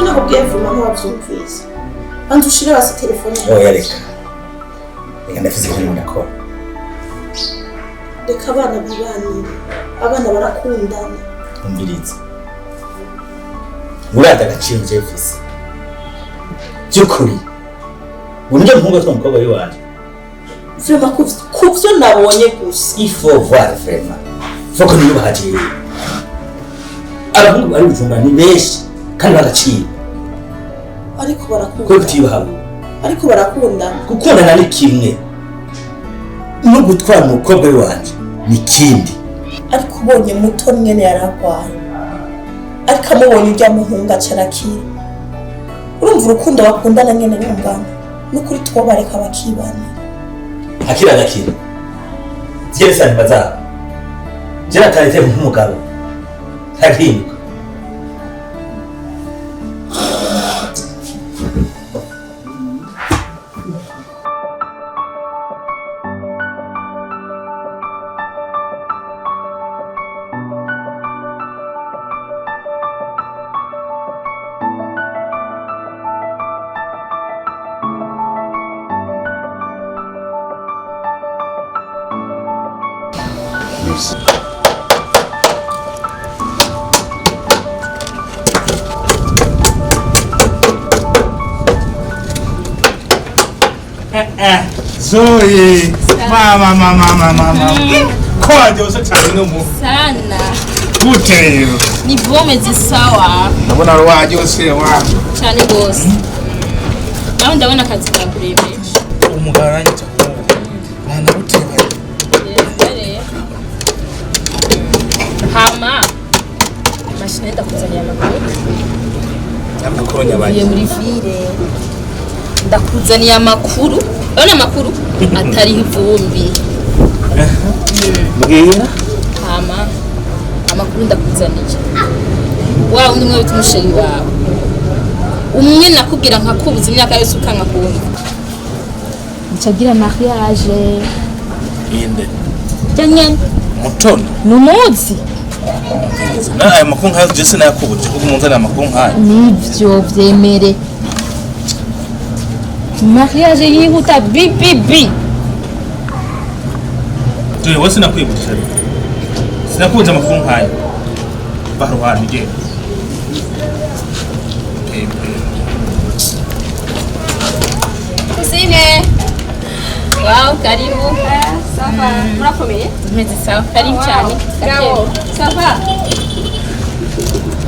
ivyo nakubwiye vuma ntiwavyumvise banza ushire basi telefone oya reka ndafise ikintu ndakora reka abana bibanire abana barakundana umviriza urata agaciro jefisi by'ukuri uburyo mpunga two mukobwa w'iwanje vyuma kuvyo nabonye gusa ifo voir vraiment foko niyo bahaje abahungu bari Bujumbura ni benshi kandi bagaciro ariko barakundana ko kutibahawe ariko barakundana gukundana ni kimwe no gutwara umukobwa w'iwanje ni kindi ariko ubonye muto mwene yaragwaye ariko amubonye ujya muhunga carakira urumva urukundo bakundana nyene rungana n'ukuri twobareka bakibanira akira gakira zyeresana bazaba jera tarite nk'umugabo ntahinduka Zoe, mama. Kwaje usatani no mu. Sana. Gute. Ni bomeze sawa. Ndabona rwaje ose wa. Cyane gose. Nawe ndabona akazi kakuremeye. Umugara nyita ko. Nana uteba. Hama. Mashine ndakuzanya amakuru. Amakuru nyabaye. Muri ville. Ndakuzaniye amakuru. Urabona amakuru atari ivumbi. Mbwira. Hama. Amakuru ndakuzaniye. Wa undi mwe bitumusheri wawe. Umwe nakubwira nkakubuza imyaka yose ukanka kumva. Ncagira mariage. Inde. Cyanye. Mutono. Numuzi. Na aya makuru nkayo Jesse nakubuje kuko umunzana amakuru nkayo. Nivyo vyemere. Mariage yihuta bibibi. Tuye wese nakwibutsa. Sinakunze amakuru nkayo. Baruhani je. Kusine. Wow, karibu. Sawa. Murakomeye? Tumeze sawa. Karibu cyane. Bravo. Sawa.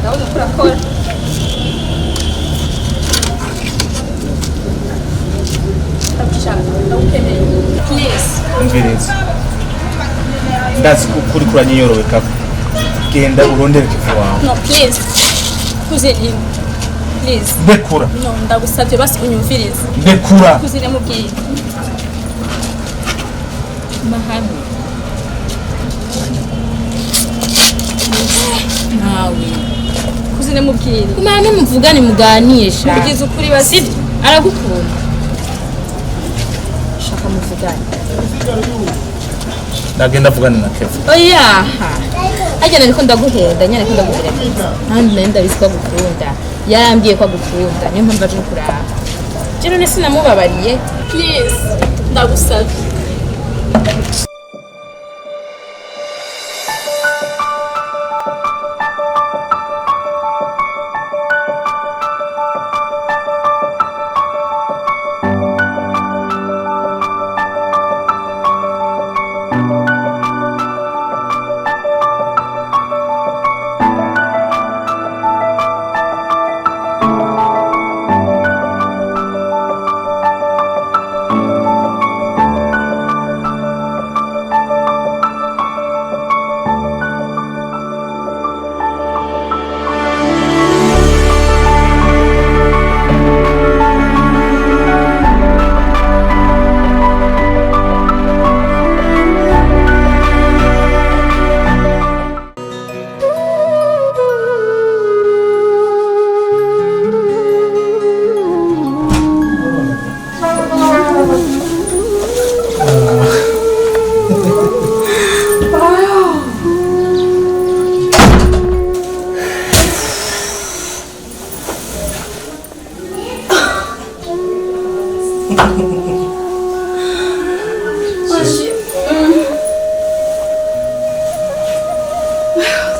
Nawe urakora. Umviriza. Ndazi kuri kuranyiyorobeka. Genda urondere kifu wawe. No, please. Kuzini. Please. Bekura. No, ndagusabye basi unyumvirize. Bekura. Kuzine mubwiye. Mahami. Nawe. Kuzine mubwiye. Kumane muvugane muganisha. Mugize ukuri basi aragukunda. Shaka muvugane. Nagenda vugana na Kefu. Oya. Ajya nariko ndaguhenda, nyane ko ndaguhenda. Kandi nenda biswa gukunda. Yarambwiye ko agukunda. Niyo mpamvu aje kuraba. Jero nese namubabariye. Please. Ndagusabye.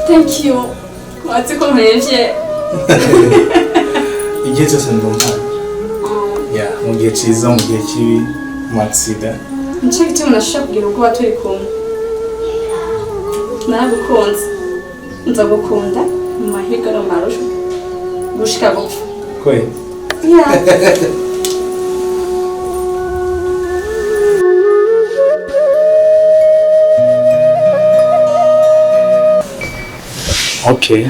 Thank you. Wazi ko murevye. igihe cyose ndumva ya mu gihe cyiza mu gihe kibi mu agisida Nicyo gituma nashaka kugira ubwo turi kumwe. Naragukunze. Nza gukunda mu mahirwe no marusho. Gushika gupfa. kwe Yeah. okay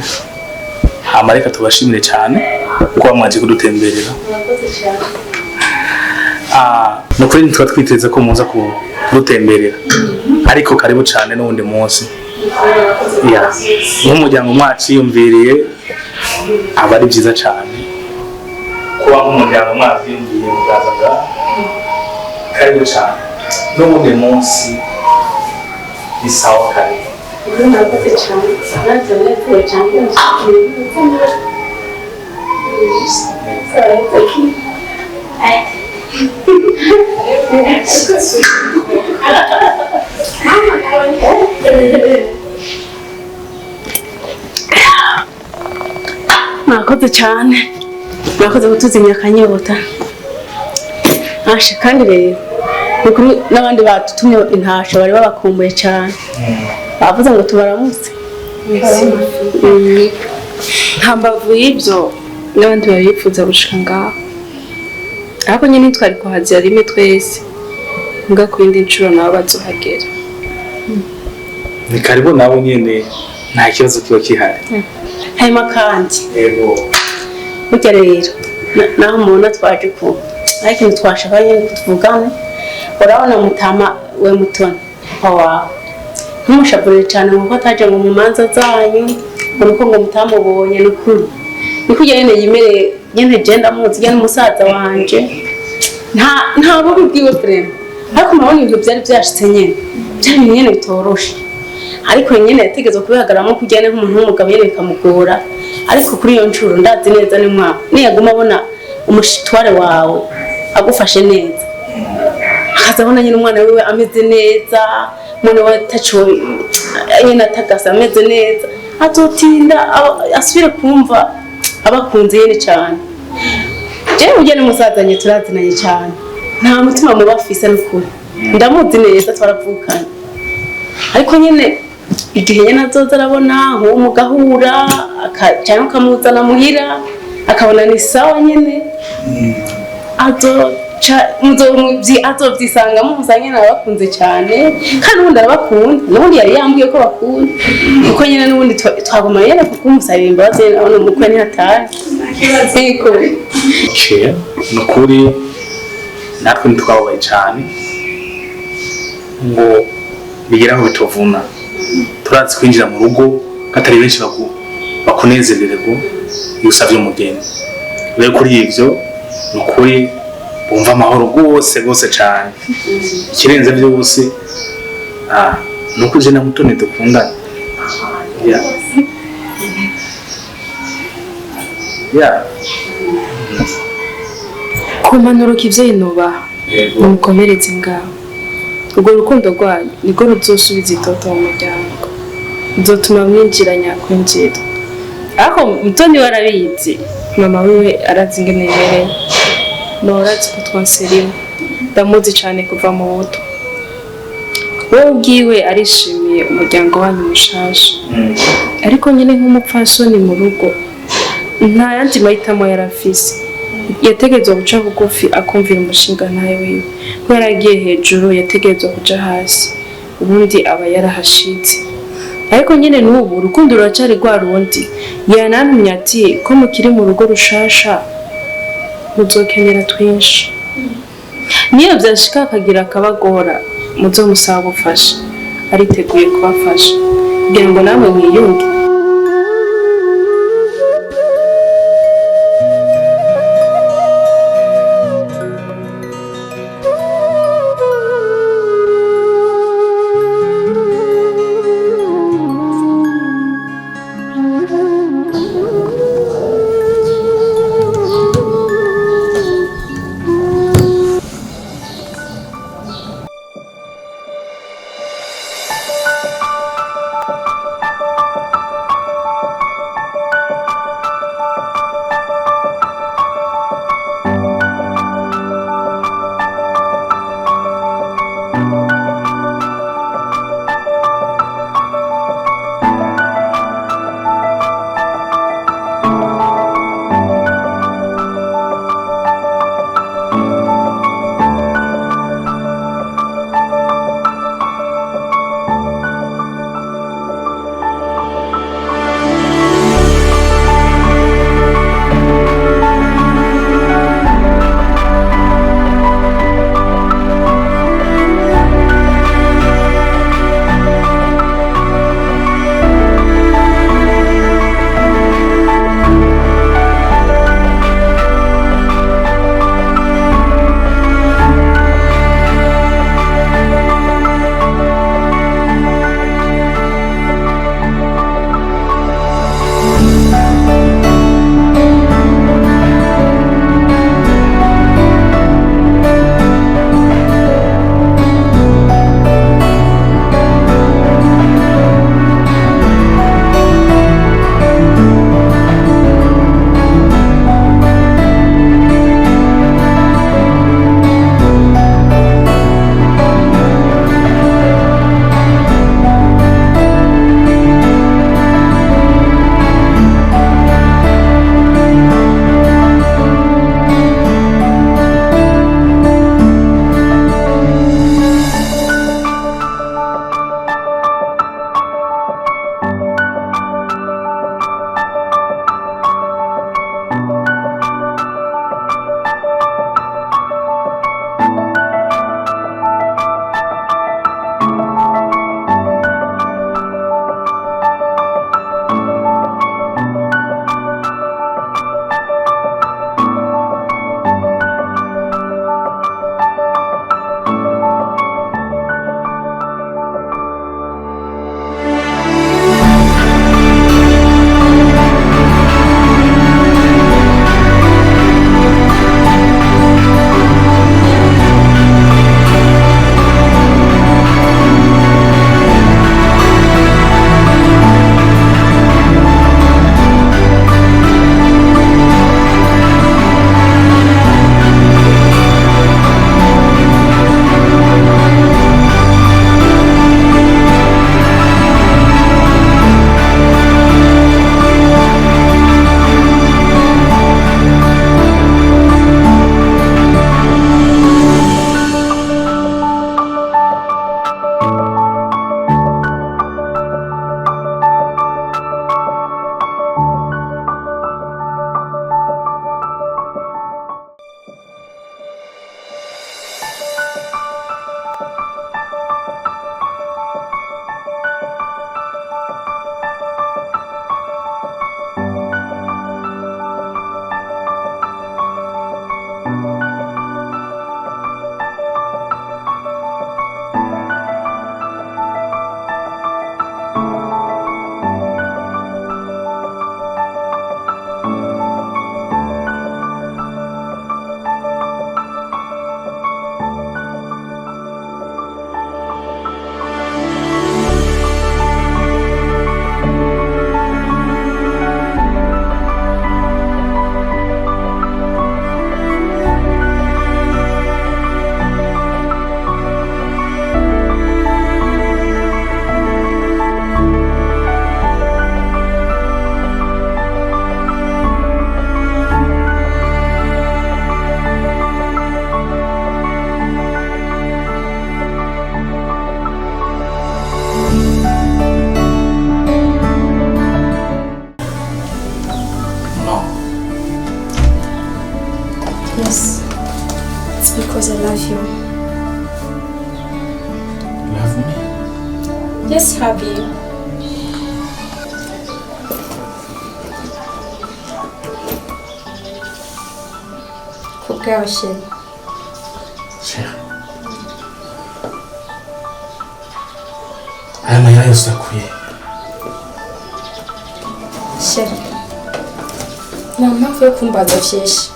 hama reka tubashimire cyane kuba mwaje kudutemberera nukuri ntitwa twiteze ko muza kudutemberera ariko karibu cyane n'ubundi munsi nk'umuryango mwaciyumviriye aba ari byiza cyane kuba nk'umuryango mwavyumviye mukazaga karibu cyane n'ubundi munsi bisawa karibu Mwakoze cyane mwakoze kutuzimya akanyota kandi rero nukuri n'abandi batutumye intasho bari babakumbuye cyane bavuze ngo tubaramutse nta mbavu y'ibyo n'abandi bari bifuza gushika ngaho ariko nyine twari kuhazira rimwe twese mbwa ku yindi nshuro nabo bazohagera ni karibu nawe nyine nta kibazo kiba kihari hanyuma kandi yego burya rero naho mubona twaje ku ariko ikintu twashaka nyine tuvugane urabona mutama we mutoni papa wawe ntumushaburire cyane kuko ataje ngo mu manza zanyu ngo nuko ngo mutamubonye n'ukuri niko nyine yimereye nyine genda muzi nyine umusaza wanje nta bubi bwiwe frema ariko murabona ibintu byari byashitse nyine byari nyine bitoroshe ariko nyine yategezwe kubihagaramo kujyana nk'umuntu w'umugabo nyine bikamugora ariko kuri iyo nshuro ndazi neza ni mwa niyaguma abona umushitware wawe agufashe neza akazabona nyine umwana wiwe ameze neza umuntu we tacho nyine atagasa ameze neza azotinda asubire kumva abakunze yene cyane jewe ujye n'umusazanye turazinanye cyane nta mutima muba afise n'ukuri ndamuzi neza twaravukanye ariko nyine igihe nyine azoza arabona nk'uwo mugahura cyangwa ukamuzana muhira akabona ni sawa nyine azobyisangamo musa nyine arabakunze cyane kandi ubundi arabakunda n'ubundi yari yambwiye ko bakunda kuko nyine n'ubundi twaguma yera kuko umusabira imbabazi abona umukwe ntihatari ni ukuri natwe ntitwababaye cyane ngo bigera aho bituvuna turazi kwinjira mu rugo katari benshi bakunezererwa iyo usabye umugeni rero kuri ibyo ni ukuri bumva amahoro rwose cyane ikirenze byose ni uko uje na mutoni dukundana kumanuruka ibyo yinubaha mukomeretse ngaho urwo rukundo rwanyu nirwo ruzosubiza itoto mu muryango ruzotuma mwinjira nyakwinjira ariko mutoni we arabizi mama wiwe arazi ingene yimereye norazi ko twonseriwe ndamuzi cyane kuva mu buto wowe ubwiwe arishimiye umuryango wanyu mushasha ariko nyine nk'umupfasoni mu rugo nta yandi mahitamo yari afise yategerezwa guca bugufi akumvira umushinga ntawe wiwe ko yaragiye hejuru yategerezwa kuja hasi ubundi aba yarahashitse ariko nyine n'ubu urukundo ruracari rwa rundi yanantumye ati ko mukiri mu rugo rushasha muzokenera twinshi niyo byashika akagira akabagora muzomusaba ubufasha ariteguye kubafasha kugira ngo namwe mwiyunge Yes. It's because I love you. Love me? Yes, Happy. Kubwawe sheri. Chérie. Aya mayira yose akuye. Sheri. Nta mpamvu yo kumbaza vyinshi.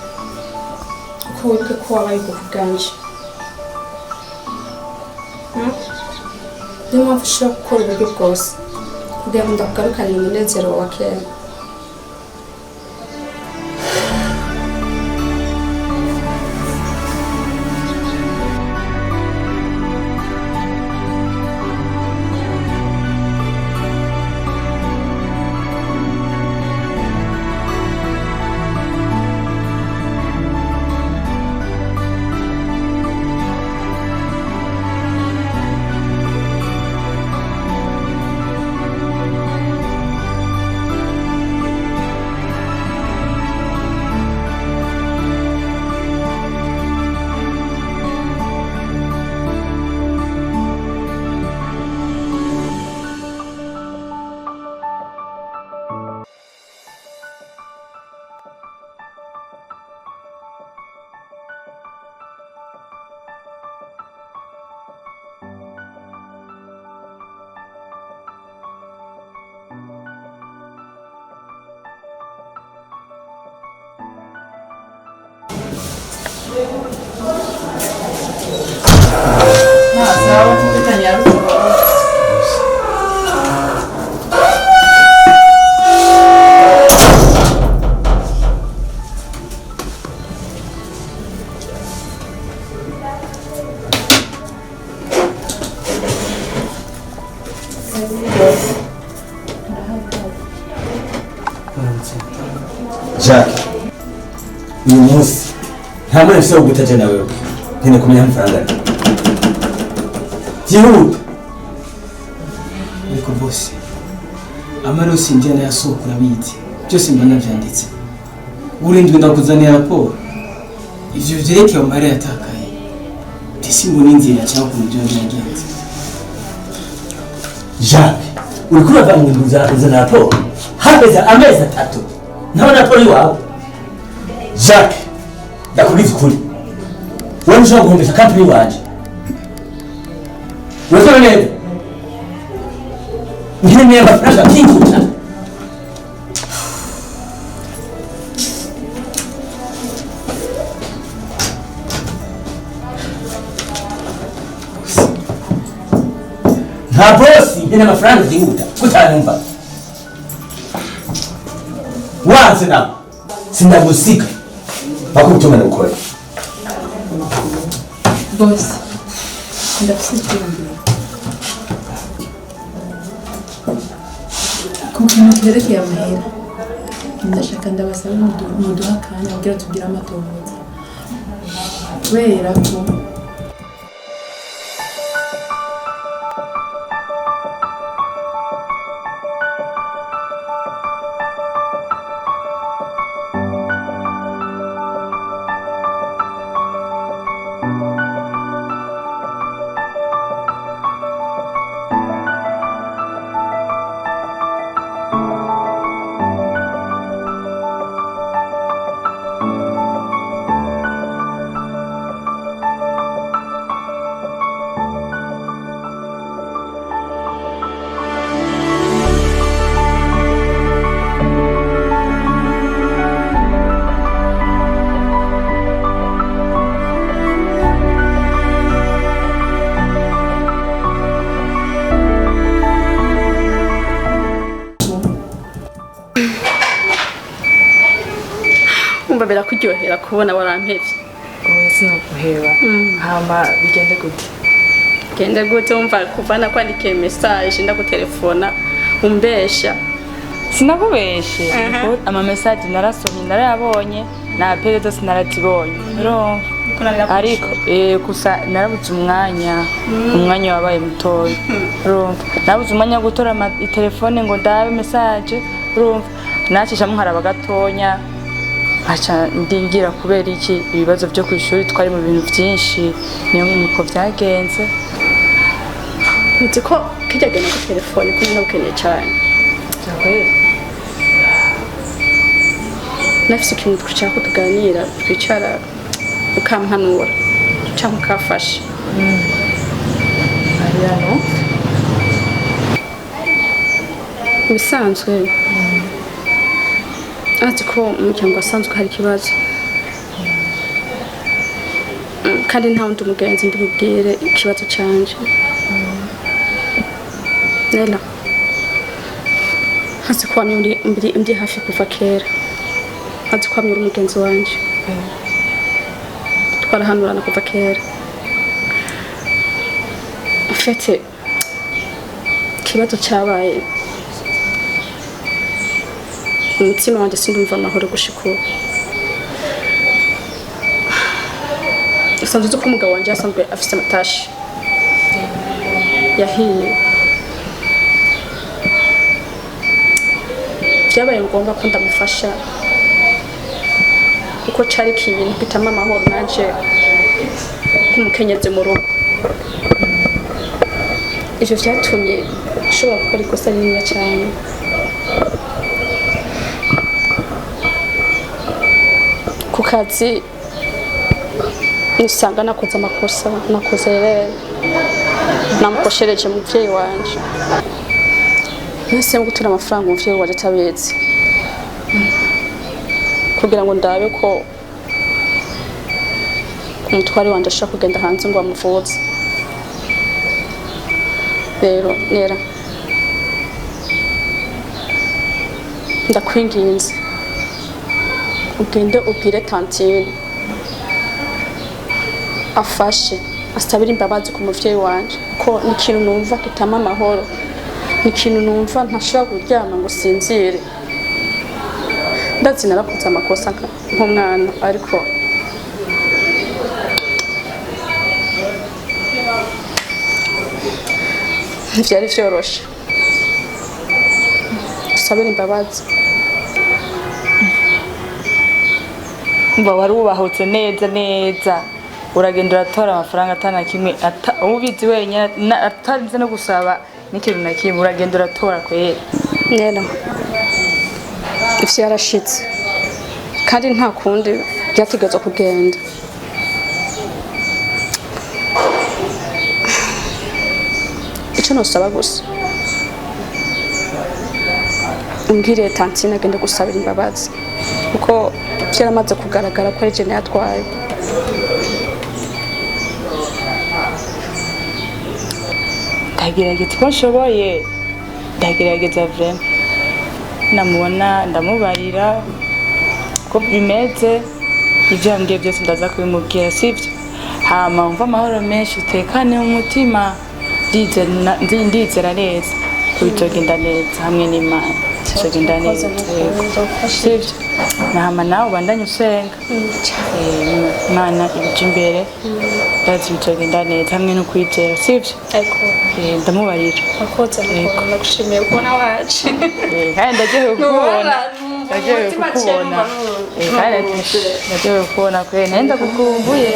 Kuko wibuke ko wabaye ubwoko bwanje. Niyo mpamvu ushobora gukora uburyo bwose kugira ngo ndakugarukanire umunezero wa kera. Jacques, uyu munsi nta mwana mfise wo gutaja na wewe nkeneye kumenya amafaranga ari byihuta. Ariko bose amarosi indiana yasohoka urabizi byose mba navyanditse. Urindwi ndakuzaniye raporo ivyo vyerekeye amahera yatakaye ndetse mbona inzira cyangwa ku buryo byagenze. Jacques, uriko uravanga ngo uzana raporo hageze amezi 3 ntabona raporo iwawe. Jacques, ndakubwiza ukuri wowe ushobora guhombesha kampani wanje. Urasaba neza nkeneye amafaranga byihuta. nta bosi nkeneye amafaranga byihuta kutanumva. Wanze nawe sindagusiga bakubituma nabukore. Boss, ndakusikiranira. Ku kintu cyerekeye amahera, ndashaka ndabasaba muduha akanya kugira tugire amatohoza. Kubera ko Mbabera kuryohera kubona warampevye. Sinakuheba. Hama bigende gute? Gende gute umva kuvana kwandikiye message ndagutelefona umbesha. Sinakubeshe. Ama message narasomye narayabonye na appel zose narazibonye. Rero ariko gusa narabuze umwanya wabaye mutoya. Rero nabuze umwanya gutora telefone ngo ndabe message. Rero nacisha muharaba gatonya aca ndingira kubera iki ibibazo byo ku ishuri twari mu bintu byinshi niyo nuko byagenze. Nzi ko kijyagenda ku telefone ko nabukeneye cyane. Nafise ikintu twashaka ko tuganira twicara ukampanura cyangwa ukafasha. Ariano Bisanzwe ati ko umuryango wasanzwe hari ikibazo kandi nta wundi mugenzi ndi bubwire ikibazo cyanje. Nela hasi ko ndi hafi kuva kera, hasi ko uri umugenzi wanje twarahanurana kuva kera. Ufite ikibazo cyabaye umutima wanjye sindumva amahoro gushika ubu. Usanzwe uzi ko umugabo wanjye asanzwe afite amatashi yahiye. Byabaye ngombwa ko ndamufasha kuko cari ikintu gitama amahoro nanje nk'umukenyezi mu rugo. Ivyo vyatumye nshobora gukora ikosa rinini cyane. Ku kazi nisanga nakoze amakosa, nakoze rero namukoshereje umuvyeyi wanje. Nahisemo gutura amafaranga umuvyeyi wanje atabizi kugira ngo ndabe ko umutware wanje ashaka kugenda hanze ngo amuvuze. Rero nera ndakwinginze ugende ubwire tantine afashe asabira imbabazi ku muvyeyi wanje ko ni ikintu numva kitama amahoro, ni ikintu numva ntashobora kuryama ngo sinzire. Ndazi narakoze amakosa nk'umwana ariko ntivyari vyoroshe. Asabira imbabazi. mba wari ubahutse neza uragenda uratora amafaranga atana kimwe ubizi wenyine atarinze no gusaba n'ikintu na kimwe uragenda uratora kwera. Nela ivyo yarashitse kandi nta kundi byategetswe kugenda. Icyo nosaba gusa umbwire tantine agende gusabira imbabazi kuko byaramaze kugaragara ko ari je yatwaye. ndagerageza uko nshoboye, ndagerageza vraiment namubona ndamubarira ko bimeze ibyo yambwiye byose ndaza kubimubwira sibyo. Hama umva amahoro menshi utekane mu mutima ndizera neza ko bizogenda neza hamwe n'Imana bizogenda neza sibyo. Hama nawe ubandanye usenga Imana ibije imbere ndazi bizogenda neza hamwe no kwizera sibyo. Ndamubarira akoze nagushimiye kubona waje kandi ndagiye kukubona kandi ndagiye kukubona kwene nenda kukumbuye.